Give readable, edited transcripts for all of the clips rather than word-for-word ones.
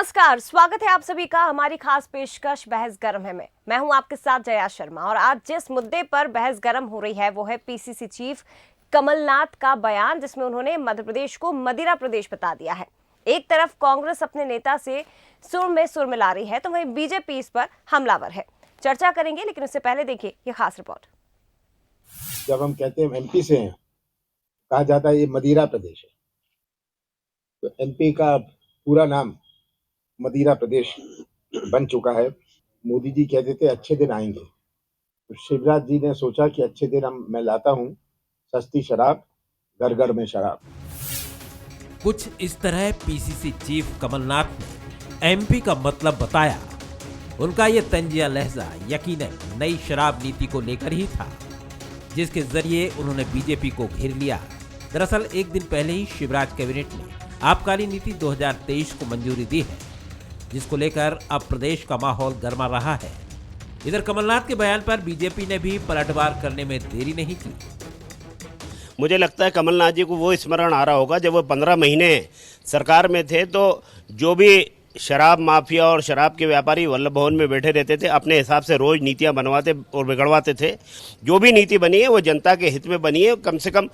नमस्कार, स्वागत है आप सभी का हमारी खास पेशकश बहस गरम है में। मैं हूं आपके साथ जया शर्मा और आज जिस मुद्दे पर बहस गरम हो रही है वो है पीसीसी चीफ कमलनाथ का बयान, जिसमें उन्होंने मध्य प्रदेश को मदिरा प्रदेश बता दिया है। एक तरफ कांग्रेस अपने नेता से सुर में सुर मिला रही है तो वहीं बीजेपी इस पर हमलावर है। चर्चा करेंगे, लेकिन उससे पहले देखिए ये खास रिपोर्ट। जब हम कहते हैं एमपी से हैं, कहा जाता है ये मदिरा प्रदेश है, तो एमपी का पूरा नाम मदिरा प्रदेश बन चुका है। मोदी जी कहते थे अच्छे दिन आएंगे, तो शिवराज जी ने सोचा कि अच्छे दिन मैं लाता हूँ, सस्ती शराब, घर घर में शराब। कुछ इस तरह पीसीसी चीफ कमलनाथ ने एमपी का मतलब बताया। उनका ये तंजिया लहजा यकीनन नई शराब नीति को लेकर ही था, जिसके जरिए उन्होंने बीजेपी को घेर लिया। दरअसल एक दिन पहले ही शिवराज कैबिनेट ने आबकारी नीति 2023 को मंजूरी दी है, जिसको लेकर अब प्रदेश का माहौल गर्मा रहा है। इधर कमलनाथ के बयान पर बीजेपी ने भी पलटवार करने में देरी नहीं की। मुझे लगता है कमलनाथ जी को वो स्मरण आ रहा होगा जब वो 15 महीने सरकार में थे, तो जो भी शराब माफिया और शराब के व्यापारी वल्लभ भवन में बैठे रहते थे, अपने हिसाब से रोज नीतियां बनवाते और बिगड़वाते थे। जो भी नीति बनी है वो जनता के हित में बनी है। कम से कम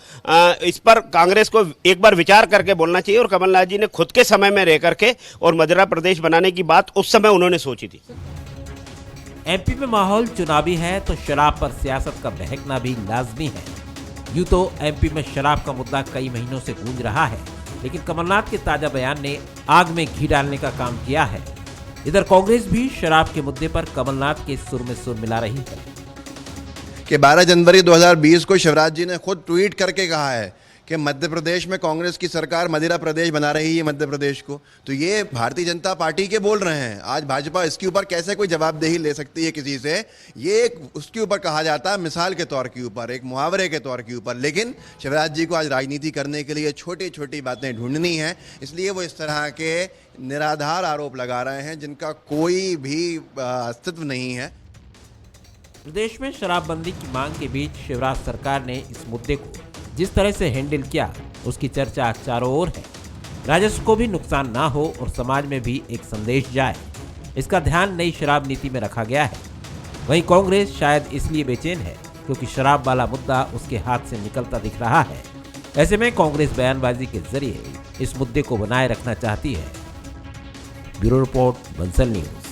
इस पर कांग्रेस को एक बार विचार करके बोलना चाहिए। और कमलनाथ जी ने खुद के समय में रह करके और मदिरा प्रदेश बनाने की बात उस समय उन्होंने सोची थी। एमपी में माहौल चुनावी है तो शराब पर सियासत का बहकना भी लाजमी है। यूं तो एमपी में शराब का मुद्दा कई महीनों से गूंज रहा है, लेकिन कमलनाथ के ताजा बयान ने आग में घी डालने का काम किया है। इधर कांग्रेस भी शराब के मुद्दे पर कमलनाथ के सुर में सुर मिला रही है कि 12 जनवरी 2020 को शिवराज जी ने खुद ट्वीट करके कहा है कि मध्य प्रदेश में कांग्रेस की सरकार मदिरा प्रदेश बना रही है मध्य प्रदेश को। तो ये भारतीय जनता पार्टी के बोल रहे हैं। आज भाजपा इसके ऊपर कैसे कोई जवाबदेही ले सकती है किसी से? ये एक उसके ऊपर कहा जाता है मिसाल के तौर के ऊपर, एक मुहावरे के तौर के ऊपर। लेकिन शिवराज जी को आज राजनीति करने के लिए छोटी छोटी बातें ढूंढनी है, इसलिए वो इस तरह के निराधार आरोप लगा रहे हैं जिनका कोई भी अस्तित्व नहीं है। प्रदेश में शराबबंदी की मांग के बीच शिवराज सरकार ने इस मुद्दे को जिस तरह से हैंडल किया उसकी चर्चा चारों ओर है। राजस्व को भी नुकसान ना हो और समाज में भी एक संदेश जाए, इसका ध्यान नई शराब नीति में रखा गया है। वहीं कांग्रेस शायद इसलिए बेचैन है क्योंकि शराब वाला मुद्दा उसके हाथ से निकलता दिख रहा है। ऐसे में कांग्रेस बयानबाजी के जरिए इस मुद्दे को बनाए रखना चाहती है। Bureau report, Bansal news.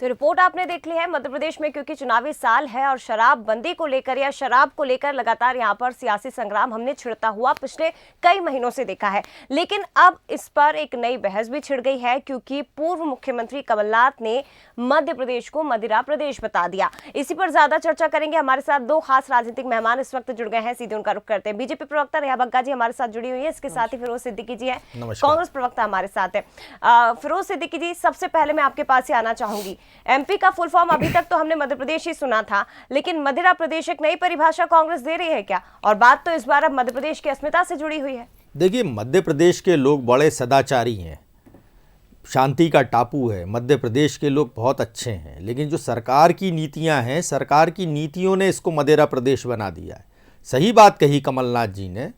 तो रिपोर्ट आपने देख ली है। मध्य प्रदेश में क्योंकि चुनावी साल है और शराबबंदी को लेकर या शराब को लेकर लगातार यहां पर सियासी संग्राम हमने छिड़ता हुआ पिछले कई महीनों से देखा है, लेकिन अब इस पर एक नई बहस भी छिड़ गई है क्योंकि पूर्व मुख्यमंत्री कमलनाथ ने मध्य प्रदेश को मदिरा प्रदेश बता दिया। इसी पर ज्यादा चर्चा करेंगे। हमारे साथ दो खास राजनीतिक मेहमान इस वक्त जुड़ गए हैं, सीधे उनका रुख करते हैं। बीजेपी प्रवक्ता रेहा बग्गा जी हमारे साथ जुड़ी हुई है, इसके साथ ही फिरोज सिद्दीकी जी है, कांग्रेस प्रवक्ता हमारे साथ है। फिरोज सिद्दीकी जी, सबसे पहले मैं आपके पास ही आना चाहूंगी। एमपी का फुल फॉर्म अभी तक तो हमने मध्य प्रदेश ही सुना था, लेकिन मदिरा प्रदेश एक नई परिभाषा कांग्रेस दे रही है क्या? और बात तो इस बार अब मध्य प्रदेश की अस्मिता से जुड़ी हुई है। देखिए, मध्य प्रदेश के लोग बड़े सदाचारी हैं, शांति का टापू है। मध्य प्रदेश के लोग बहुत अच्छे हैं, लेकिन जो सरकार की नीतियां हैं, सरकार की नीतियों ने इसको मदिरा प्रदेश बना दिया है। सही बात कही कमलनाथ जी ने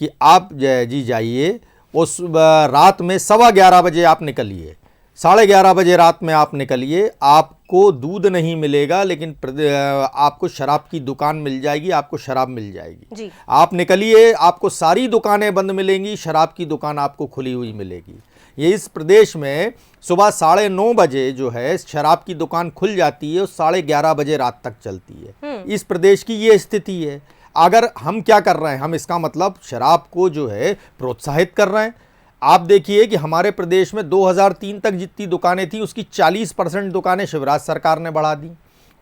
कि आप जी जाइए, उस रात में 11:15 बजे आप निकलिए, 11:30 बजे रात में आप निकलिए, आपको दूध नहीं मिलेगा लेकिन आपको शराब की दुकान मिल जाएगी, आपको शराब मिल जाएगी जी। आप निकलिए, आपको सारी दुकानें बंद मिलेंगी, शराब की दुकान आपको खुली हुई मिलेगी। ये इस प्रदेश में सुबह 9:30 बजे जो है शराब की दुकान खुल जाती है और 11:30 बजे रात तक चलती है। इस प्रदेश की ये स्थिति है। अगर हम क्या कर रहे हैं, हम इसका मतलब शराब को जो है प्रोत्साहित कर रहे हैं। आप देखिए कि हमारे प्रदेश में 2003 तक जितनी दुकानें थी उसकी 40% दुकानें शिवराज सरकार ने बढ़ा दी।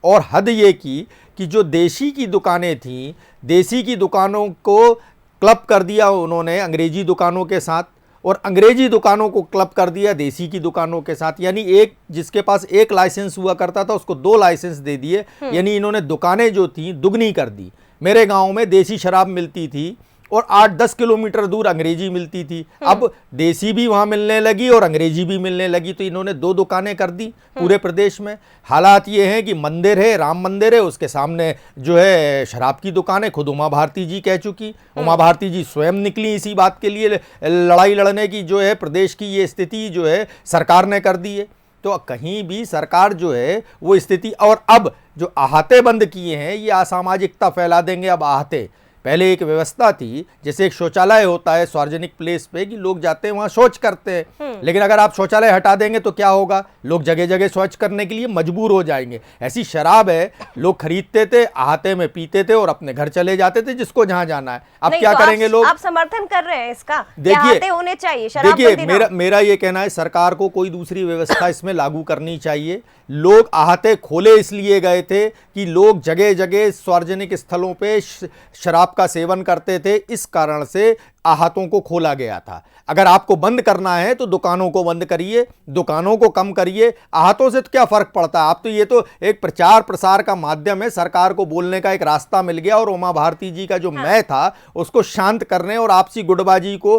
और हद ये की कि जो देसी की दुकानें थीं, देसी की दुकानों को क्लब कर दिया उन्होंने अंग्रेजी दुकानों के साथ, और अंग्रेजी दुकानों को क्लब कर दिया देसी की दुकानों के साथ। यानी एक जिसके पास एक लाइसेंस हुआ करता था उसको 2 लाइसेंस दे दिए। यानी इन्होंने दुकानें जो थी दुगनी कर दी। मेरे गाँव में देसी शराब मिलती थी और 8-10 किलोमीटर दूर अंग्रेजी मिलती थी। अब देसी भी वहां मिलने लगी और अंग्रेजी भी मिलने लगी, तो इन्होंने 2 दुकानें कर दी पूरे प्रदेश में। हालात ये हैं कि मंदिर है, राम मंदिर है, उसके सामने जो है शराब की दुकान है। खुद उमा भारती जी कह चुकी, उमा भारती जी स्वयं निकली इसी बात के लिए लड़ाई लड़ने की, जो है प्रदेश की ये स्थिति जो है सरकार ने कर दी है। तो कहीं भी सरकार जो है वो स्थिति, और अब जो अहाते बंद किए हैं ये असामाजिकता फैला देंगे। अब अहाते, पहले एक व्यवस्था थी, जैसे एक शौचालय होता है सार्वजनिक प्लेस पे कि लोग जाते हैं वहां शौच करते हैं, लेकिन अगर आप शौचालय हटा देंगे तो क्या होगा, लोग जगह जगह शौच करने के लिए मजबूर हो जाएंगे। ऐसी शराब है, लोग खरीदते थे, अहाते में पीते थे और अपने घर चले जाते थे जिसको जहां जाना है। अब नहीं, क्या तो करेंगे लोग? आप समर्थन कर रहे हैं इसका? देखिए, होने चाहिए, शराब देखिए बंदी ना हो। मेरा ये कहना है सरकार को कोई दूसरी व्यवस्था इसमें लागू करनी चाहिए। लोग अहाते खोले इसलिए गए थे कि लोग जगह जगह सार्वजनिक स्थलों पे शराब का सेवन करते थे, इस कारण से आहातों को खोला गया था। अगर आपको बंद करना है तो दुकानों को बंद करिए, दुकानों को कम करिए। आहातों से तो क्या फर्क पड़ता है? आप तो, ये तो एक प्रचार प्रसार का माध्यम है, सरकार को बोलने का एक रास्ता मिल गया और उमा भारती जी का जो मैं था उसको शांत करने और आपसी गुटबाजी को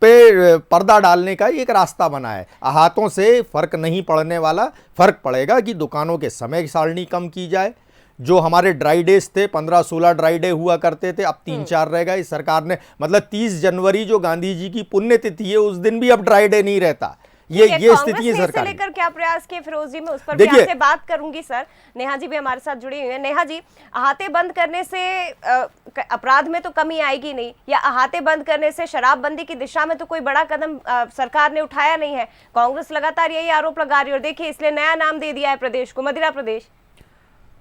पे पर्दा डालने का एक रास्ता बना है। हाथों से फर्क नहीं पड़ने वाला, फर्क पड़ेगा कि दुकानों के समय सारणी कम की जाए। जो हमारे ड्राई डेज थे, 15-16 ड्राई डे हुआ करते थे, अब 3-4 रह गए। सरकार ने, मतलब 30 जनवरी जो गांधी जी की पुण्यतिथि है उस दिन भी अब ड्राई डे नहीं रहता। ये स्थिति है सरकार की। लेकर क्या प्रयास किए फिरोज जी? मैं उस पर भी आपसे बात करूंगी सर। नेहा जी भी हमारे साथ जुड़ी हुई है। नेहा जी, अहाते बंद करने से अपराध में तो कमी आएगी नहीं, या अहाते बंद करने से शराबबंदी की दिशा में तो कोई बड़ा कदम सरकार ने उठाया नहीं है? कांग्रेस लगातार यही आरोप लगा रही है और देखिए इसलिए नया नाम दे दिया है प्रदेश को, मदिरा प्रदेश।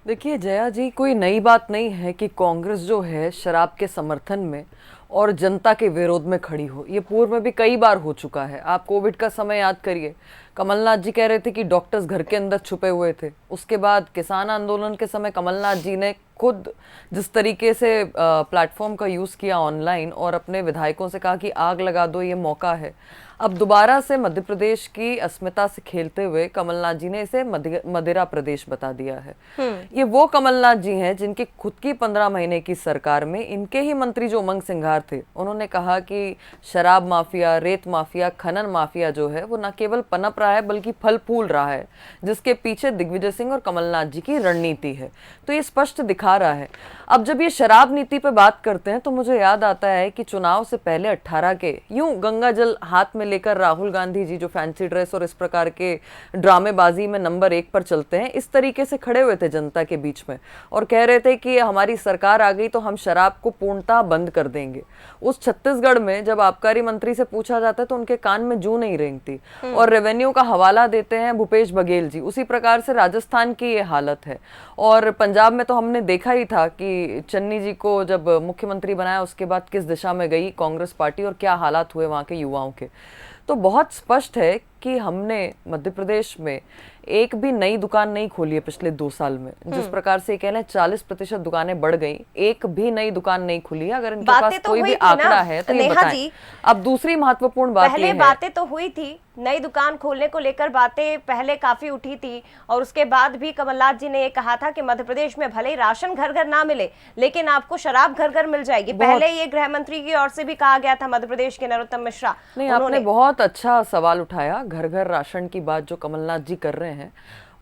देखिए जया जी, कोई नई बात नहीं है कि कांग्रेस जो है शराब के समर्थन में और जनता के विरोध में खड़ी हो। ये पूर्व में भी कई बार हो चुका है। आप कोविड का समय याद करिए, कमलनाथ जी कह रहे थे कि डॉक्टर्स घर के अंदर छुपे हुए थे। उसके बाद किसान आंदोलन के समय कमलनाथ जी ने खुद जिस तरीके से प्लेटफॉर्म का यूज़ किया ऑनलाइन और अपने विधायकों से कहा कि आग लगा दो, ये मौका है। अब दोबारा से मध्य प्रदेश की अस्मिता से खेलते हुए कमलनाथ जी ने इसे मदिरा प्रदेश बता दिया है। ये वो कमलनाथ जी हैं जिनकी खुद की 15 महीने की सरकार में इनके ही मंत्री जो उमंग सिंघार थे, उन्होंने कहा कि शराब माफिया, रेत माफिया, खनन माफिया जो है वो न केवल पनप रहा है बल्कि फल फूल रहा है, जिसके पीछे दिग्विजय सिंह और कमलनाथ जी की रणनीति है। तो ये स्पष्ट दिखा रहा है। अब जब ये शराब नीति पे बात करते हैं तो मुझे याद आता है कि चुनाव से पहले 18 के यूं गंगा जल हाथ में लेकर राहुल गांधी जी जो फैंसी ड्रेस और इस प्रकार के ड्रामेबाजी में नंबर 1 पर चलते हैं, इस तरीके से खड़े हुए थे जनता के बीच में और कह रहे थे कि हमारी सरकार आ गई तो हम शराब को पूर्णतः बंद कर देंगे। उस छत्तीसगढ़ में जब आबकारी मंत्री से पूछा जाता है तो उनके कान में जूं नहीं रेंगती और रेवेन्यू का हवाला देते हैं भूपेश बघेल जी। उसी प्रकार से राजस्थान की ये हालत है। और पंजाब में तो हमने देखा ही था कि चन्नी जी को जब मुख्यमंत्री बनाया उसके बाद किस दिशा में गई कांग्रेस पार्टी और क्या हालात हुए वहाँ के युवाओं के। तो बहुत स्पष्ट है कि हमने मध्य प्रदेश में एक भी नई दुकान नहीं खोली है पिछले 2 साल में। जिस प्रकार से कह लें 40% दुकानें बढ़ गई, एक भी नई दुकान नहीं खुली है। अगर इनके पास कोई भी आंकड़ा है तो ये बताएं। अब दूसरी महत्वपूर्ण बात पहले बातें तो हुई थी, नई दुकान खोलने को लेकर बातें पहले काफी उठी थी और उसके बाद भी कमलनाथ जी ने ये कहा था कि मध्य प्रदेश में भले ही राशन घर घर ना मिले लेकिन आपको शराब घर घर मिल जाएगी। पहले ये गृह मंत्री की ओर से भी कहा गया था, मध्य प्रदेश के नरोत्तम मिश्रा। नहीं, आपने बहुत अच्छा सवाल उठाया। घर घर राशन की बात जो कमलनाथ जी कर रहे हैं,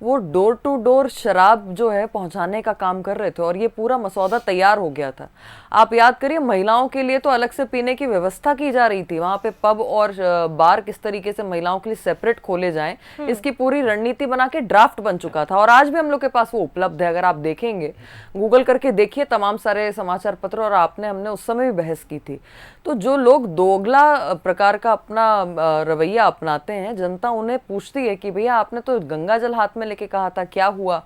वो डोर टू डोर शराब जो है पहुंचाने का काम कर रहे थे और ये पूरा मसौदा तैयार हो गया था। आप याद करिए, महिलाओं के लिए तो अलग से पीने की व्यवस्था की जा रही थी। वहां पे पब और बार किस तरीके से महिलाओं के लिए सेपरेट खोले जाएं, इसकी पूरी रणनीति बना के ड्राफ्ट बन चुका था और आज भी हम लोग के पास वो उपलब्ध है। अगर आप देखेंगे, गूगल करके देखिए तमाम सारे समाचार पत्र, और हमने उस समय भी बहस की थी। तो जो लोग दोगला प्रकार का अपना रवैया अपनाते हैं, जनता उन्हें पूछती है कि भैया आपने तो गंगा जल हाथ में लेके कहा था, क्या हुआ?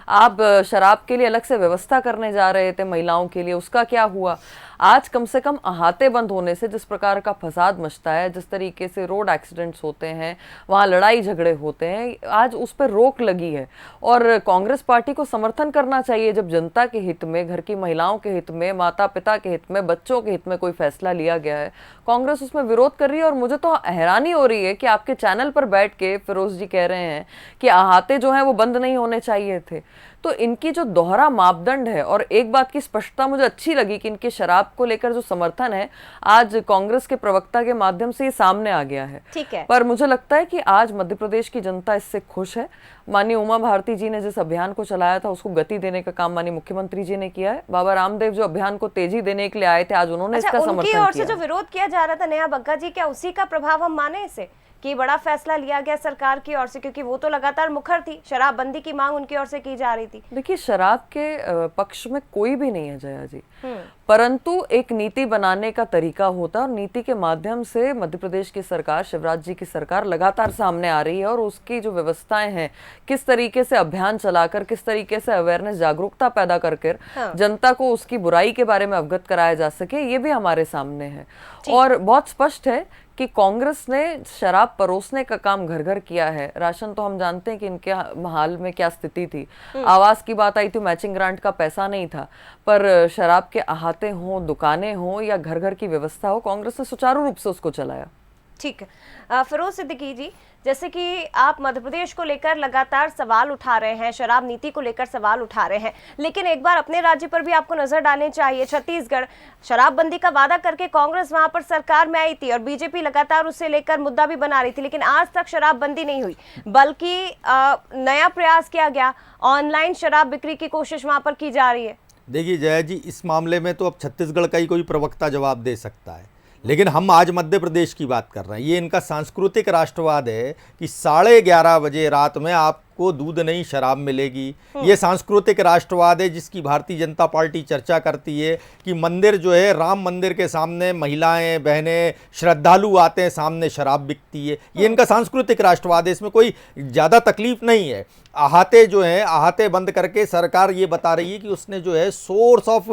आप शराब के लिए अलग से व्यवस्था करने जा रहे थे महिलाओं के लिए, उसका क्या हुआ? आज कम से कम अहाते बंद होने से जिस प्रकार का फसाद मचता है, जिस तरीके से रोड एक्सीडेंट्स होते हैं, वहाँ लड़ाई झगड़े होते हैं, आज उस पर रोक लगी है। और कांग्रेस पार्टी को समर्थन करना चाहिए जब जनता के हित में, घर की महिलाओं के हित में, माता पिता के हित में, बच्चों के हित में कोई फैसला लिया गया है। कांग्रेस उसमें विरोध कर रही है और मुझे तो हैरानी हो रही है कि आपके चैनल पर बैठ के फिरोज जी कह रहे हैं कि अहाते जो जो हैं वो बंद नहीं होने चाहिए थे। तो इनकी जो दोहरा मापदंड है, और एक बात की स्पष्टता मुझे अच्छी लगी कि इनके शराब को लेकर जो समर्थन है आज कांग्रेस के प्रवक्ता के माध्यम से ये सामने आ गया है। ठीक है। पर मुझे लगता है कि आज मध्य प्रदेश की जनता इससे खुश है। माननीय उमा भारती जी ने जिस अभियान को चलाया था उसको गति देने का काम माननीय मुख्यमंत्री जी ने किया है। बाबा रामदेव जो अभियान को तेजी देने के लिए आए थे, आज उन्होंने इसका समर्थन उनकी किया। ओर से जो विरोध किया जा रहा था नेहा बग्गा जी, क्या उसी का प्रभाव हम माने इसे कि बड़ा फैसला लिया गया सरकार की ओर से, क्योंकि वो तो लगातार मुखर थी, शराबबंदी की मांग उनकी ओर से की जा रही थी। देखिए, शराब के पक्ष में कोई भी नहीं है जया जी, परंतु एक नीति बनाने का तरीका होता है और नीति के माध्यम से मध्य प्रदेश की सरकार, शिवराज जी की सरकार लगातार सामने आ रही है और उसकी जो व्यवस्थाएं हैं, किस तरीके से अभियान चलाकर, किस तरीके से अवेयरनेस, जागरूकता पैदा करके जनता को उसकी बुराई के बारे में अवगत कराया जा सके, ये भी हमारे सामने है। और बहुत स्पष्ट है कि कांग्रेस ने शराब परोसने का काम घर घर किया है। राशन तो हम जानते हैं कि इनके हाल में क्या स्थिति थी। आवास की बात आई थी, मैचिंग ग्रांट का पैसा नहीं था, पर शराब के अहाते हों, दुकानें हों या घर घर की व्यवस्था हो, कांग्रेस ने सुचारू रूप से उसको चलाया। ठीक है। फिरोज सिद्दीकी जी, जैसे कि आप मध्य प्रदेश को लेकर लगातार सवाल उठा रहे हैं, शराब नीति को लेकर सवाल उठा रहे हैं, लेकिन एक बार अपने राज्य पर भी आपको नजर डालनी चाहिए। छत्तीसगढ़ शराबबंदी का वादा करके कांग्रेस वहां पर सरकार में आई थी और बीजेपी लगातार उससे लेकर मुद्दा भी बना रही थी, लेकिन आज तक शराबबंदी नहीं हुई, बल्कि नया प्रयास किया गया, ऑनलाइन शराब बिक्री की कोशिश वहां पर की जा रही है। देखिए जया जी, इस मामले में तो अब छत्तीसगढ़ का ही कोई प्रवक्ता जवाब दे सकता है, लेकिन हम आज मध्य प्रदेश की बात कर रहे हैं। ये इनका सांस्कृतिक राष्ट्रवाद है कि 11:30 बजे रात में आपको दूध नहीं शराब मिलेगी। ये सांस्कृतिक राष्ट्रवाद है जिसकी भारतीय जनता पार्टी चर्चा करती है कि मंदिर जो है, राम मंदिर के सामने महिलाएं, बहनें, श्रद्धालु आते हैं, सामने शराब बिकती है। ये इनका सांस्कृतिक राष्ट्रवाद है, इसमें कोई ज़्यादा तकलीफ नहीं है। अहाते जो हैं, अहाते बंद करके सरकार ये बता रही है कि उसने जो है सोर्स ऑफ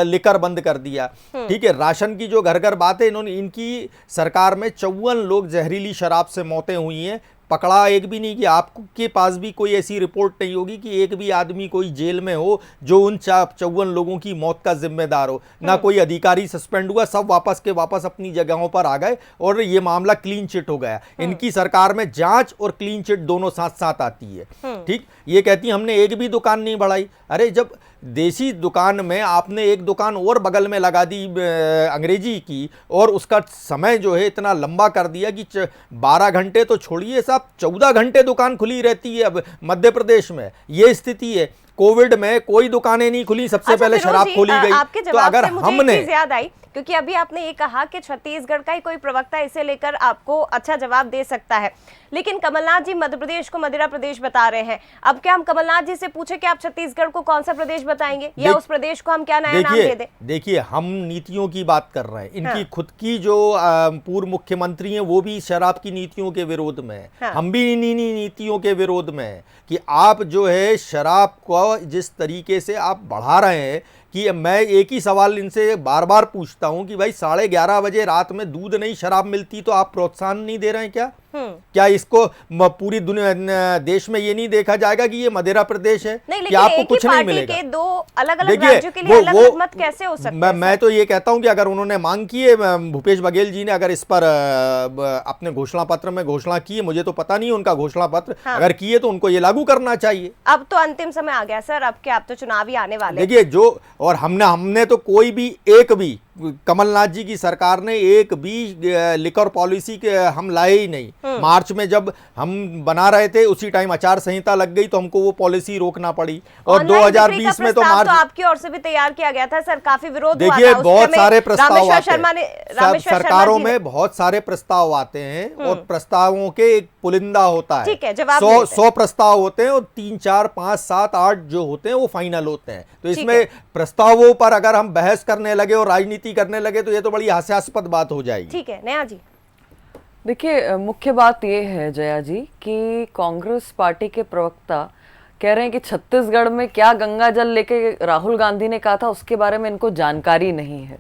लिकर बंद कर दिया। ठीक है, राशन की जो घर घर बात है, इन्होंने, इनकी सरकार में 54 लोग जहरीली शराब से मौतें हुई हैं, पकड़ा एक भी नहीं। कि आपके पास भी कोई ऐसी रिपोर्ट नहीं होगी कि एक भी आदमी कोई जेल में हो जो उन 54 लोगों की मौत का जिम्मेदार हो। ना कोई अधिकारी सस्पेंड हुआ, सब वापस के वापस अपनी जगहों पर आ गए और ये मामला क्लीन चिट हो गया। इनकी सरकार में जांच और क्लीन चिट दोनों साथ साथ आती है। ठीक, ये कहती हमने एक भी दुकान नहीं बढ़ाई। अरे जब देसी दुकान में आपने एक दुकान और बगल में लगा दी अंग्रेजी की, और उसका समय जो है इतना लंबा कर दिया कि 12 घंटे तो छोड़िए साहब, 14 घंटे दुकान खुली रहती है अब मध्य प्रदेश में। ये स्थिति है। कोविड में कोई दुकानें नहीं खुली, सबसे पहले शराब खोली गई। आपके तो जवाब अगर से मुझे हमने एक चीज याद आई, क्योंकि अभी आपने ये कहा कि छत्तीसगढ़ का ही कोई प्रवक्ता इसे लेकर आपको अच्छा जवाब दे सकता है, लेकिन कमलनाथ जी मध्य प्रदेश को मदिरा प्रदेश बता रहे हैं। अब क्या हम कमलनाथ जी से पूछे कि आप छत्तीसगढ़ को कौन सा प्रदेश बताएंगे, या उस प्रदेश को हम क्या नया नाम दे दें? देखिए, हम नीतियों की बात कर रहे हैं। इनकी खुद की जो पूर्व मुख्यमंत्री हैं वो भी शराब की नीतियों के विरोध में है। हम भी इन्हीं नीतियों के विरोध में है कि आप जो है शराब को जिस तरीके से आप बढ़ा रहे हैं, कि मैं एक ही सवाल इनसे बार बार पूछता हूं कि भाई 11:30 बजे रात में दूध नहीं शराब मिलती तो आप प्रोत्साहन नहीं दे रहे हैं क्या? क्या इसको पूरी दुनिया, देश में ये नहीं देखा जाएगा कि ये मदिरा प्रदेश है? नहीं, कि आपको कुछ नहीं मिलेगा? के दो अलग-अलग राज्यों के लिए अलग-अलग मत कैसे हो सकते हैं? मैं तो ये कहता हूं कि अगर उन्होंने मांग की है, भूपेश बघेल जी ने अगर इस पर अपने घोषणा पत्र में घोषणा की है, मुझे तो पता नहीं उनका घोषणा पत्र, अगर की है तो उनको ये लागू करना चाहिए। अब तो अंतिम समय आ गया सर, अब क्या, अब तो चुनाव ही आने वाले। देखिए, जो और हमने तो कोई भी, एक भी, कमलनाथ जी की सरकार ने एक भी लिकर पॉलिसी के हम लाए ही नहीं। मार्च में जब हम बना रहे थे उसी टाइम आचार संहिता लग गई तो हमको वो पॉलिसी रोकना पड़ी, और 2020 में तो मार्च, तो आपकी ओर से भी तैयार किया गया था सर, काफी विरोध हुआ था। देखिए, बहुत सारे प्रस्ताव आते हैं, सरकारों में बहुत सारे प्रस्ताव आते हैं और प्रस्तावों के एक पुलिंदा होता है। ठीक है, जवाब 100 प्रस्ताव होते हैं और 3, 4, 5, 7, 8 जो होते हैं वो फाइनल होते हैं। तो इसमें प्रस्तावों पर अगर हम बहस करने लगे और राजनीति करने लगे तो ये तो बड़ी हास्यास्पद बात हो जाएगी। ठीक है, नेहा जी। देखिए, मुख्य बात ये है जया जी कि कांग्रेस पार्टी के प्रवक्ता कह रहे हैं कि छत्तीसगढ़ में क्या गंगा जल लेके राहुल गांधी ने कहा था उसके बारे में इनको जानकारी नहीं है।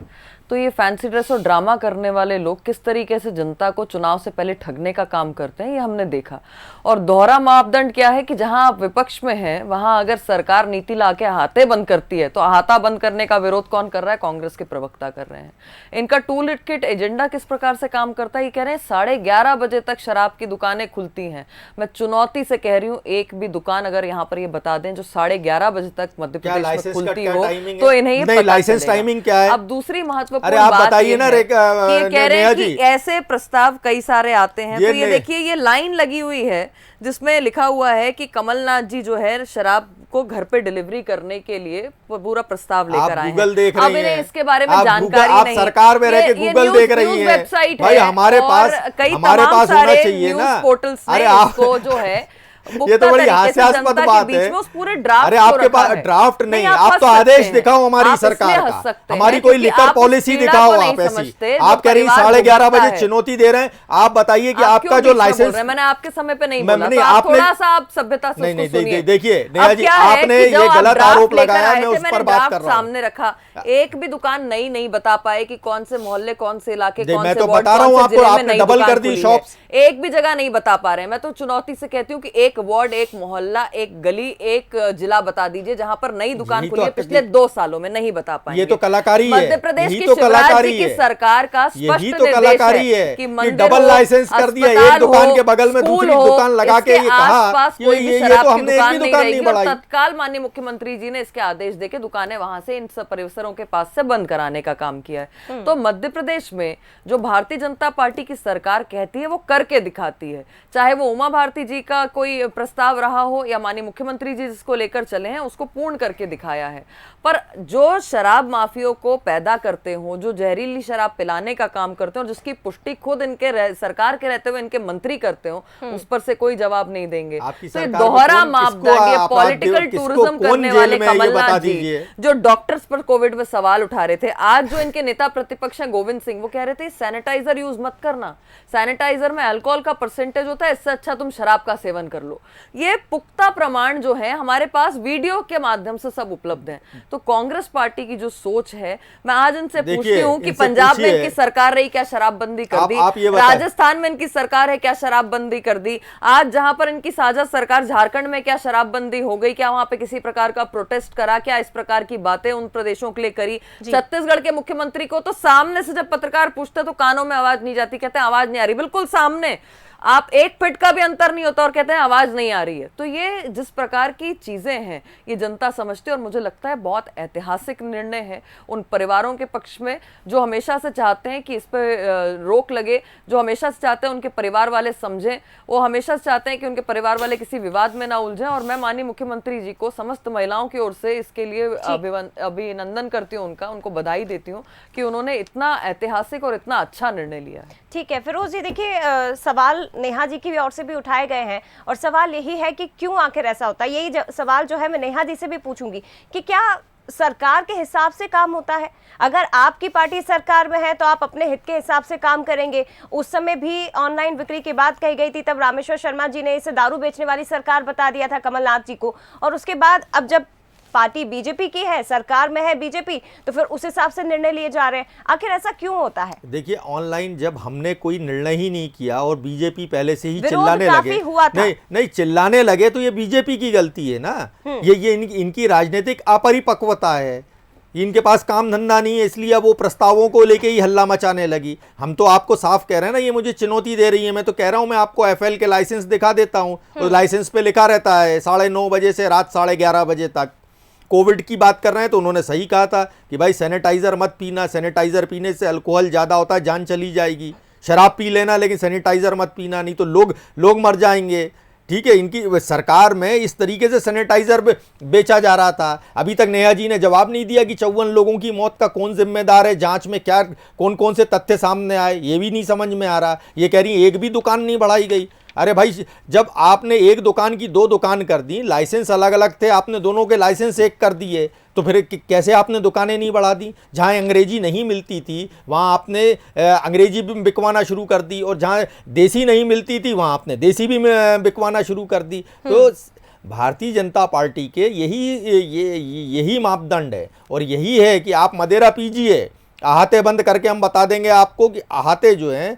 तो ये फैंसी ड्रेस और ड्रामा करने वाले लोग किस तरीके से जनता को चुनाव से पहले ठगने का काम करते हैं, ये हमने देखा। और दोहरा मापदंड क्या है कि जहां आप विपक्ष में हैं वहां अगर सरकार नीति लाके अहाते बंद करती है तो अहाता बंद करने का विरोध कौन कर रहा है? कांग्रेस के प्रवक्ता कर रहे हैं। इनका टूल किट एजेंडा किस प्रकार से काम करता है? ये कह रहे हैं 11:30 बजे तक शराब की दुकानें खुलती हैं। मैं चुनौती से कह रही हूँ, एक भी दुकान अगर यहाँ पर ये बता दें जो 11:30 बजे तक मध्य प्रदेश में खुलती हो तो इन्हें ये पता लाइसेंस चलेगा। टाइमिंग क्या है? अब दूसरी महत्वपूर्ण अरे आप बात बताइए ये ना है रे, कि ये कह रहे हैं कि जी। ऐसे प्रस्ताव कई सारे आते हैं। ये तो ये देखिए, ये लाइन लगी हुई है जिसमें लिखा हुआ है कि कमलनाथ जी जो है शराब को घर पे डिलीवरी करने के लिए पूरा प्रस्ताव लेकर आए हैं। गूगल देख अब रही इन्हें हैं, इसके बारे में आप जानकारी आप नहीं। सरकार में रह के ये गूगल देख रही न्यूज़ हैं। वेबसाइट भाई है हमारे और पास कई हमारे तमाम पास होना सारे चाहिए न्यूज़ ना। पोर्टल्स ने अरे आप इसको जो है ये तो बड़ी हास्यास्पद बात है। उस पूरे ड्राफ्ट अरे आपके पास ड्राफ्ट नहीं, आप तो आदेश दिखाओ हमारी सरकार का, हमारी कोई लिकर पॉलिसी दिखाओ आप ऐसी। आप कह रही 11:30 बजे चुनौती दे रहे हैं। आप बताइए कि आपका जो लाइसेंस, मैंने आपके समय पे नहीं बोला, नहीं, तो आप आपने थोड़ा सा आप सभ्यता से उसको सुनिए। देखिए नेहा जी, आपने ये गलत आरोप लगाया, मैं उस पर बात कर रहा हूं। सामने रखा, एक भी दुकान नई नहीं बता पाए कि कौन से मोहल्ले, कौन से इलाके, कौन मैं से तो वार्ड, बता रहा हूं कौन से आपको, जिले में आपने नई डबल दुकान कर दी खुली है। शॉप्स। एक भी जगह नहीं बता पा रहे हैं। मैं तो चुनौती से कहती हूँ कि एक वार्ड, एक मोहल्ला, एक गली, एक जिला बता दीजिए जहां पर नई दुकान खुली है पिछले 2 सालों में। नहीं बता पाएंगे। ये तो कलाकारी है। मध्य प्रदेश यही की तो शिवराज कलाकारी जी की है। सरकार का स्पष्ट यही तो निर्देश कलाकारी है कि कि मंदिर डबल हो, लाइसेंस कर दिया, एक अस्पताल दुकान हो, के बगल में दूसरी स्कूल हो, दुकान लगा के इसके ये कहा आसपास कोई भी ये शराब तो की हमने एक दुकान भी नहीं दुकान नहीं रहेगी। और बढ़ाई। तत्काल माननीय मुख्यमंत्री जी ने इसके आदेश देके दुकानें वहां से इन सब परिसरों के पास से बंद कराने का काम किया है। तो मध्य प्रदेश में जो भारतीय जनता पार्टी की सरकार कहती है वो करके दिखाती है। चाहे वो उमा भारती जी का कोई प्रस्ताव रहा हो या माननीय मुख्यमंत्री जी जिसको लेकर चले हैं उसको पूर्ण करके दिखाया है। पर जो शराब माफियों को पैदा करते हो, जो जहरीली शराब पिलाने का काम करते हो, जिसकी पुष्टि खुद इनके सरकार के रहते हुए इनके मंत्री करते हो, उस पर से कोई जवाब नहीं देंगे। तो ये दोहरा मापदंड, ये पॉलिटिकल टूरिज्म करने वाले कमलनाथ जी जो डॉक्टर्स पर कोविड में सवाल उठा रहे थे, आज जो इनके नेता प्रतिपक्ष हैं गोविंद सिंह, वो कह रहे थे सैनिटाइजर यूज मत करना, सैनिटाइजर में अल्कोहल का परसेंटेज होता है, इससे अच्छा तुम शराब का सेवन कर लो। ये पुख्ता प्रमाण जो है हमारे पास वीडियो के माध्यम से सब उपलब्ध है। तो कांग्रेस पार्टी की जो सोच है, मैं आज इनसे पूछती हूँ कि पंजाब में इनकी सरकार रही, क्या शराबबंदी कर दी? राजस्थान में इनकी सरकार है, क्या शराबबंदी कर दी? आज जहां पर इनकी साझा सरकार झारखंड में, क्या शराबबंदी हो गई? क्या वहां पे किसी प्रकार का प्रोटेस्ट करा? क्या इस प्रकार की बातें उन प्रदेशों के लिए करी? छत्तीसगढ़ के मुख्यमंत्री को तो सामने से जब पत्रकार पूछते तो कानों में आवाज नहीं जाती, कहते हैं आवाज नहीं आ रही। बिल्कुल सामने, आप 1 फीट का भी अंतर नहीं होता और कहते हैं आवाज नहीं आ रही है। तो ये जिस प्रकार की चीजें हैं ये जनता समझती है और मुझे लगता है बहुत ऐतिहासिक निर्णय है उन परिवारों के पक्ष में जो हमेशा से चाहते हैं कि इस पर रोक लगे, जो हमेशा से चाहते हैं उनके परिवार वाले समझें, वो हमेशा से चाहते हैं कि उनके परिवार वाले किसी विवाद में ना उलझें। और मैं माननीय मुख्यमंत्री जी को समस्त महिलाओं की ओर से इसके लिए अभिनंदन करती हूँ, उनको बधाई देती हूँ कि उन्होंने इतना ऐतिहासिक और इतना अच्छा निर्णय लिया है। ठीक है फिरोज जी, देखिए सवाल नेहा जी की ओर से भी उठाए गए हैं और सवाल यही है कि क्यों आखिर ऐसा होता है। यही सवाल जो है मैं नेहा जी से भी पूछूंगी कि क्या सरकार के हिसाब से काम होता है? अगर आपकी पार्टी सरकार में है तो आप अपने हित के हिसाब से काम करेंगे। उस समय भी ऑनलाइन बिक्री की बात कही गई थी, तब रामेश्वर शर्मा जी ने इसे दारू बेचने वाली सरकार बता दिया था कमलनाथ जी को, और उसके बाद अब जब पार्टी बीजेपी की है, सरकार में है बीजेपी, तो फिर उस हिसाब से निर्णय लिए जा रहे हैं। आखिर ऐसा क्यों होता है? देखिए ऑनलाइन जब हमने कोई निर्णय ही नहीं किया और बीजेपी पहले से ही विरोध चिल्लाने काफी लगे, हुआ था। नहीं चिल्लाने लगे तो ये बीजेपी की गलती है ना। ये इनकी राजनीतिक अपरिपक्वता है, इनके पास काम धंधा नहीं है, इसलिए अब वो प्रस्तावों को लेके ही हल्ला मचाने लगी। हम तो आपको साफ कह रहे हैं ना, ये मुझे चुनौती दे रही है। मैं तो कह रहा हूं मैं आपको एफएल के लाइसेंस दिखा देता हूं, तो लाइसेंस पे लिखा रहता है 9:30 बजे से रात 11:30 बजे तक। कोविड की बात कर रहे हैं तो उन्होंने सही कहा था कि भाई सैनिटाइज़र मत पीना, सैनिटाइज़र पीने से अल्कोहल ज़्यादा होता है, जान चली जाएगी। शराब पी लेना लेकिन सैनिटाइज़र मत पीना, नहीं तो लोग मर जाएंगे। ठीक है, इनकी सरकार में इस तरीके से सैनिटाइज़र बेचा जा रहा था। अभी तक नेहा जी ने जवाब नहीं दिया कि 54 लोगों की मौत का कौन जिम्मेदार है, जांच में क्या कौन कौन से तथ्य सामने आए, ये भी नहीं समझ में आ रहा। ये कह रही एक भी दुकान नहीं बढ़ाई गई। अरे भाई, जब आपने एक दुकान की 2 दुकान कर दी, लाइसेंस अलग अलग थे, आपने दोनों के लाइसेंस एक कर दिए, तो फिर कैसे आपने दुकानें नहीं बढ़ा दी? जहाँ अंग्रेजी नहीं मिलती थी वहाँ आपने अंग्रेजी भी बिकवाना शुरू कर दी, और जहाँ देसी नहीं मिलती थी वहाँ आपने देसी भी बिकवाना शुरू कर दी। तो भारतीय जनता पार्टी के यही मापदंड है, और यही है कि आप मदिरा पीजिए, अहाते बंद करके हम बता देंगे आपको कि अहाते जो हैं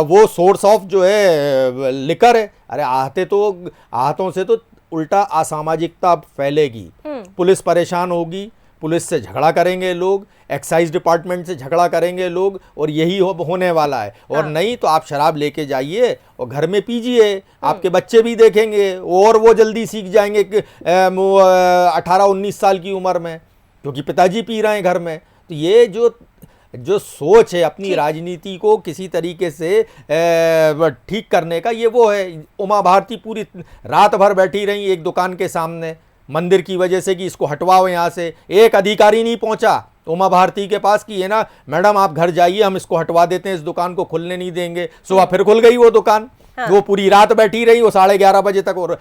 वो सोर्स ऑफ जो है लिकर है। अरे आहतों से तो उल्टा असामाजिकता फैलेगी, पुलिस परेशान होगी, पुलिस से झगड़ा करेंगे लोग, एक्साइज डिपार्टमेंट से झगड़ा करेंगे लोग, और यही होने वाला है। और नहीं तो आप शराब लेके जाइए और घर में पीजिए, आपके बच्चे भी देखेंगे और वो जल्दी सीख जाएंगे कि 18-19 साल की उम्र में, क्योंकि पिताजी पी रहे हैं घर में। तो ये जो सोच है अपनी राजनीति को किसी तरीके से ठीक करने का, ये वो है। उमा भारती पूरी रात भर बैठी रही एक दुकान के सामने मंदिर की वजह से कि इसको हटवाओ यहाँ से। एक अधिकारी नहीं पहुंचा उमा भारती के पास कि ये ना मैडम आप घर जाइए, हम इसको हटवा देते हैं, इस दुकान को खुलने नहीं देंगे। सुबह फिर खुल गई वो दुकान। वो पूरी रात बैठी रही, वो 11:30 बजे तक और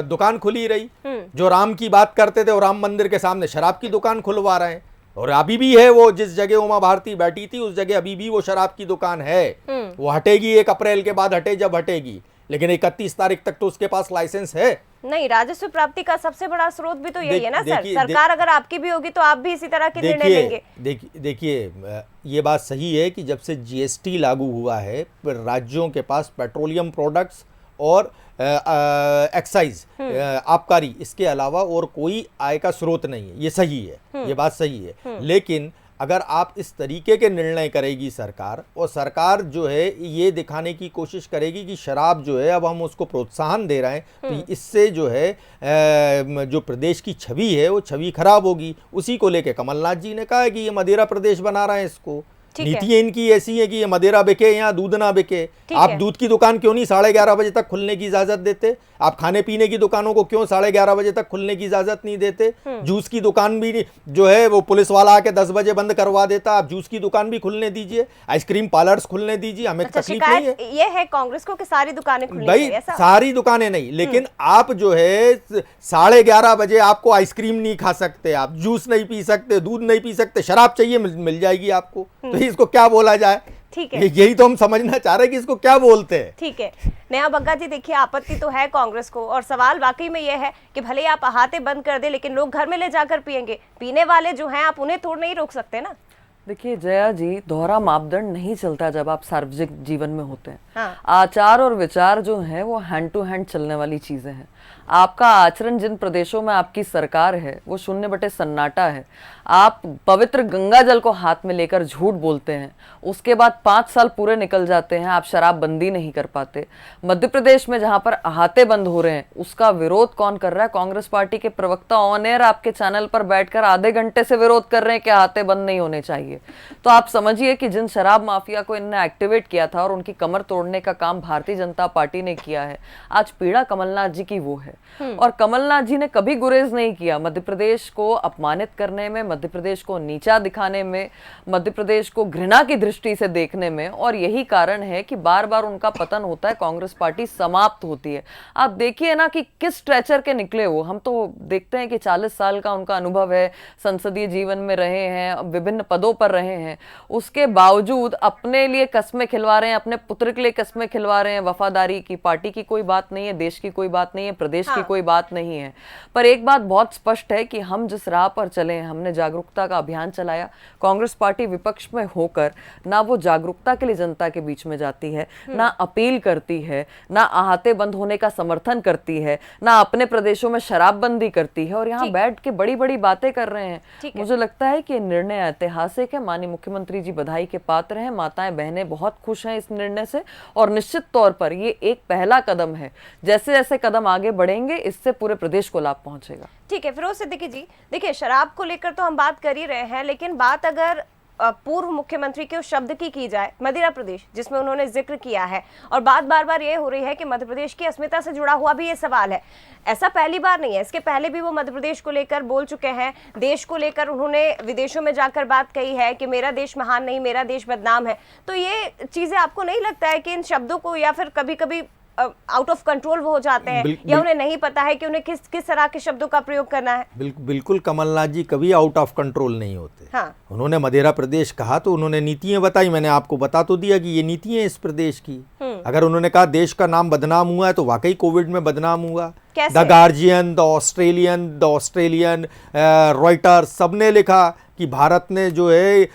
दुकान खुली रही। जो राम की बात करते थे और राम मंदिर के सामने शराब की दुकान खुलवा रहे हैं। और अभी भी है, वो जिस जगह उमा भारती बैठी थी उस जगह अभी भी वो शराब की दुकान है। वो हटेगी 1 अप्रैल के बाद, हटे जब हटेगी, लेकिन 31 तारीख तक तो उसके पास लाइसेंस है। नहीं, राजस्व प्राप्ति का सबसे बड़ा स्रोत भी तो यही है ना सर। सरकार अगर आपकी भी होगी तो आप भी इसी तरह के निर्णय लेंगे। देखिए ये बात सही है कि जब से जीएसटी लागू हुआ है, राज्यों के पास पेट्रोलियम प्रोडक्ट्स और एक्साइज आबकारी, इसके अलावा और कोई आय का स्रोत नहीं है। ये सही है, ये बात सही है। लेकिन अगर आप इस तरीके के निर्णय करेगी सरकार, और सरकार जो है ये दिखाने की कोशिश करेगी कि शराब जो है अब हम उसको प्रोत्साहन दे रहे हैं, तो इससे जो है जो प्रदेश की छवि है वो छवि खराब होगी। उसी को लेके कमलनाथ जी ने कहा है कि ये मदिरा प्रदेश बना रहे हैं इसको। नीतियां इनकी ऐसी है कि ये मदिरा बिके या दूध ना बिके। आप दूध की दुकान क्यों नहीं 11:30 बजे तक खुलने की इजाजत देते? आप खाने पीने की दुकानों को क्यों 11:30 बजे तक खुलने की इजाजत नहीं देते? जूस की दुकान भी जो है वो पुलिस वाला आके 10 बजे बंद करवा देता। आप जूस की दुकान भी खुलने दीजिए, आइसक्रीम पार्लर्स खुलने दीजिए, हमें तकलीफ नहीं है। ये है कांग्रेस को कि सारी दुकानें खुलनी भाई, सारी दुकानें नहीं, लेकिन आप जो है 11:30 बजे आपको आइसक्रीम नहीं खा सकते, आप जूस नहीं पी सकते, दूध नहीं पी सकते, शराब चाहिए मिल जाएगी आपको। तो इसको क्या बोला जाए? ठीक है, यही तो हम समझना चाह रहे हैं कि इसको क्या बोलते हैं। ठीक है नेहा बग्गा जी, देखिए आपत्ति तो है कांग्रेस को, और सवाल वाकई में यह है कि भले ही आप अहाते बंद कर दे, लेकिन लोग घर में ले जाकर पिएंगे। पीने वाले जो हैं आप उन्हें थोड़ा नहीं रोक सकते ना। देखिए जया जी, दोहरा मापदंड नहीं चलता जब आप सार्वजनिक जीवन में होते हैं। हाँ। आचार और विचार जो है वो हैंड टू हैंड चलने वाली चीजें हैं। आपका आचरण जिन प्रदेशों में आपकी सरकार है वो 0/सन्नाटा है। आप पवित्र गंगा जल को हाथ में लेकर झूठ बोलते हैं, उसके बाद 5 साल पूरे निकल जाते हैं, आप शराबबंदी नहीं कर पाते। मध्य प्रदेश में जहां पर अहाते बंद हो रहे हैं उसका विरोध कौन कर रहा है? कांग्रेस पार्टी के प्रवक्ता ऑन एयर आपके चैनल पर बैठकर आधे घंटे से विरोध कर रहे हैं कि अहाते बंद नहीं होने चाहिए। तो आप समझिए कि जिन शराब माफिया को इन्होंने एक्टिवेट किया था और उनकी कमर तोड़ने का काम भारतीय जनता पार्टी ने किया है, आज पीड़ा कमलनाथ जी की वो है। और कमलनाथ जी ने कभी गुरेज नहीं किया मध्य प्रदेश को अपमानित करने में, मध्य प्रदेश को नीचा दिखाने में, मध्य प्रदेश को घृणा की दृष्टि से देखने में। और यही कारण है कि बार बार उनका पतन होता है, कांग्रेस पार्टी समाप्त होती है। आप देखिए ना कि किस स्ट्रेचर के निकले वो। हम तो देखते हैं कि 40 साल का उनका अनुभव है, संसदीय जीवन में रहे हैं, विभिन्न पदों पर रहे हैं, उसके बावजूद अपने लिए कस्में खिलवा रहे हैं, अपने पुत्र के लिए कस्में खिलवा रहे हैं। वफादारी की पार्टी की कोई बात नहीं है, देश की कोई बात नहीं है, प्रदेश की कोई बात नहीं है। पर एक बात बहुत स्पष्ट है कि हम जिस राह पर चले हैं, हमने जागरूकता का अभियान चलाया। कांग्रेस पार्टी विपक्ष में होकर ना वो जागरूकता के लिए जनता के बीच में जाती है, ना अपील करती है, ना अहाते बंद होने का समर्थन करती है, ना अपने प्रदेशों में शराबबंदी करती है, और यहाँ बैठ के बड़ी बड़ी बातें कर रहे हैं। मुझे लगता है कि निर्णय ऐतिहासिक है। माननीय मुख्यमंत्री जी बधाई के पात्र हैं, माताएं बहनें बहुत खुश हैं इस निर्णय से, और निश्चित तौर पर ये एक पहला कदम है। जैसे जैसे कदम आगे बढ़ेंगे इससे पूरे प्रदेश को लाभ पहुंचेगा। ठीक है फिरोज सिद्दीकी जी, देखिए शराब को लेकर तो हम बात कर ही रहे हैं, लेकिन बात अगर पूर्व मुख्यमंत्री के उस शब्द की जाए मदिरा प्रदेश, जिसमें उन्होंने जिक्र किया है, और बात बार बार ये हो रही है कि मध्य प्रदेश की अस्मिता से जुड़ा हुआ भी ये सवाल है। ऐसा पहली बार नहीं है, इसके पहले भी वो मध्य प्रदेश को लेकर बोल चुके हैं। देश को लेकर उन्होंने विदेशों में जाकर बात कही है कि मेरा देश महान नहीं, मेरा देश बदनाम है। तो ये चीजें आपको नहीं लगता है कि इन शब्दों को, या फिर कभी कभी आउट ऑफ कंट्रोल वो हो जाते हैं, या उन्हें नहीं पता है कि उन्हें किस तरह के शब्दों का प्रयोग करना है? बिल्कुल कमलनाथ जी कभी आउट ऑफ कंट्रोल नहीं होते। हाँ। उन्होंने मदिरा प्रदेश कहा तो उन्होंने नीतियां बताई, मैंने आपको बता तो दिया कि ये नीतियां इस प्रदेश की। अगर उन्होंने कहा देश का नाम बदनाम हुआ है तो वाकई कोविड में बदनाम हुआ। The guardian, the Australian, Reuters सबने लिखा कि भारत ने जो है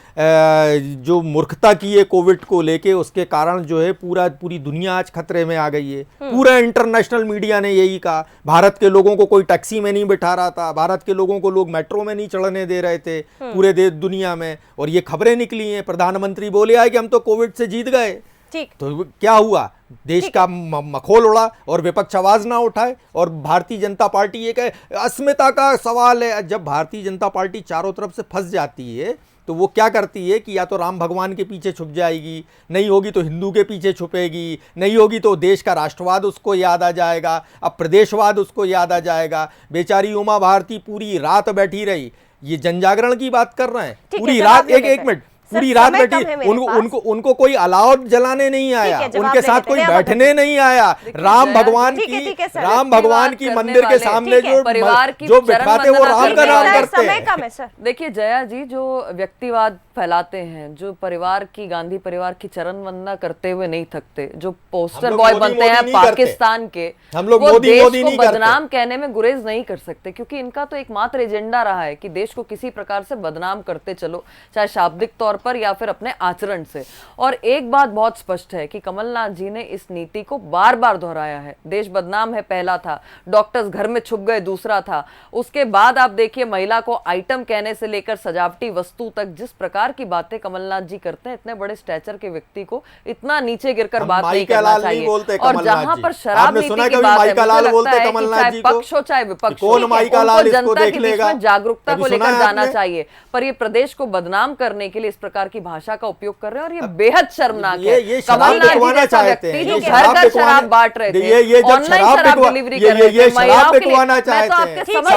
जो मूर्खता की है कोविड को लेके, उसके कारण जो है पूरी दुनिया आज खतरे में आ गई है। पूरा इंटरनेशनल मीडिया ने यही कहा। भारत के लोगों को कोई टैक्सी में नहीं बिठा रहा था, भारत के लोगों को लोग मेट्रो में नहीं चढ़ने दे रहे थे पूरे दुनिया में, और ये खबरें निकली हैं। प्रधानमंत्री बोले आए कि हम तो कोविड से जीत गए। ठीक, तो क्या हुआ? देश का मखौल उड़ा और विपक्ष आवाज ना उठाए, और भारतीय जनता पार्टी एक अस्मिता का सवाल है। जब भारतीय जनता पार्टी चारों तरफ से फंस जाती है तो वो क्या करती है कि या तो राम भगवान के पीछे छुप जाएगी, नहीं होगी तो हिंदू के पीछे छुपेगी, नहीं होगी तो देश का राष्ट्रवाद उसको याद आ जाएगा, अब प्रदेशवाद उसको याद आ जाएगा। बेचारी उमा भारती पूरी रात बैठी रही, ये जनजागरण की बात कर रहे हैं, पूरी रात, एक मिनट, पूरी रात बैठी, उनको कोई अलाव जलाने नहीं आया, उनके साथ कोई बैठने नहीं आया। राम भगवान की मंदिर के सामने जो बिठाते वो राम का नाम करते हैं। देखिए जया जी, जो व्यक्तिवाद फैलाते हैं, जो परिवार की, गांधी परिवार की चरण वंदना करते हुए नहीं थकते, जो पोस्टर बॉय बनते हैं पाकिस्तान के, हम लोग वो देश को बदनाम कहने में गुरेज नहीं कर सकते, क्योंकि इनका तो एकमात्र एजेंडा रहा है कि देश को किसी प्रकार से बदनाम करते चलो, चाहे शाब्दिक तौर पर या फिर अपने आचरण से। और एक बात बहुत स्पष्ट है कि कमलनाथ जी ने इस नीति को बार बार दोहराया है। देश बदनाम है पहला था, डॉक्टर्स घर में छुप गए दूसरा था, उसके बाद आप देखिए महिला को आइटम कहने से लेकर सजावटी वस्तु तक जिस प्रकार की बातें कमलनाथ जी करते हैं, इतने बड़े स्टेचर के व्यक्ति को इतना नीचे गिरकर बात नहीं करना चाहिए। और जहां पर शराब नीति की बात है, मुझे लगता है कि चाहे पक्ष हो चाहे विपक्ष हो, उनको जनता के बीच में जागरूकता को लेकर जाना चाहिए। पर ये प्रदेश को बदनाम करने के लिए इस प्रकार की भाषा का उपयोग कर रहे हैं, और ये बेहद शर्मनाक है। कमलनाथ जी जैसा व्यक्ति जो घर घर शराब बांट रहे थे, ऑनलाइन शराब डिलीवरी कर रहे थे महिलाओं के लिए, मैं तो आपके समझ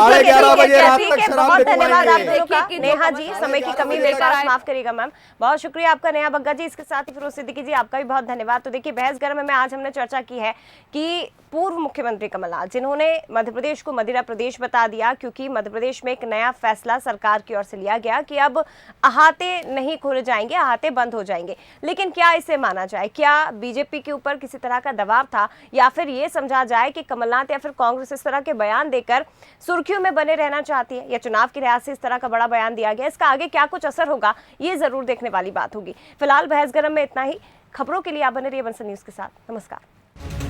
बहुत धन्यवाद आप दोनों का। नेहा जी, समय की कमी लेकर माफ करिएगा मैम, बहुत शुक्रिया आपका नेहा बग्गा जी। इसके साथ ही फिरोज सिद्दीकी जी, आपका भी बहुत धन्यवाद। तो देखिए, बहस गर्म में आज हमने चर्चा की है कि पूर्व मुख्यमंत्री कमलनाथ, जिन्होंने मध्य प्रदेश को मदिरा प्रदेश बता दिया, क्योंकि मध्य प्रदेश में एक नया फैसला सरकार की ओर से लिया गया कि अब अहाते नहीं खोले जाएंगे, अहाते बंद हो जाएंगे। लेकिन क्या इसे माना जाए? क्या बीजेपी के ऊपर किसी तरह का दबाव था, या फिर ये समझा जाए कि कमलनाथ या फिर कांग्रेस इस तरह के बयान देकर सुर्खियों में बने रहना चाहती है, या चुनाव की लिहाज से इस तरह का बड़ा बयान दिया गया? इसका आगे क्या कुछ असर होगा, ये जरूर देखने वाली बात होगी। फिलहाल बहस गर्म में इतना ही। खबरों के लिए आप बने रहिए बंसल न्यूज के साथ। नमस्कार।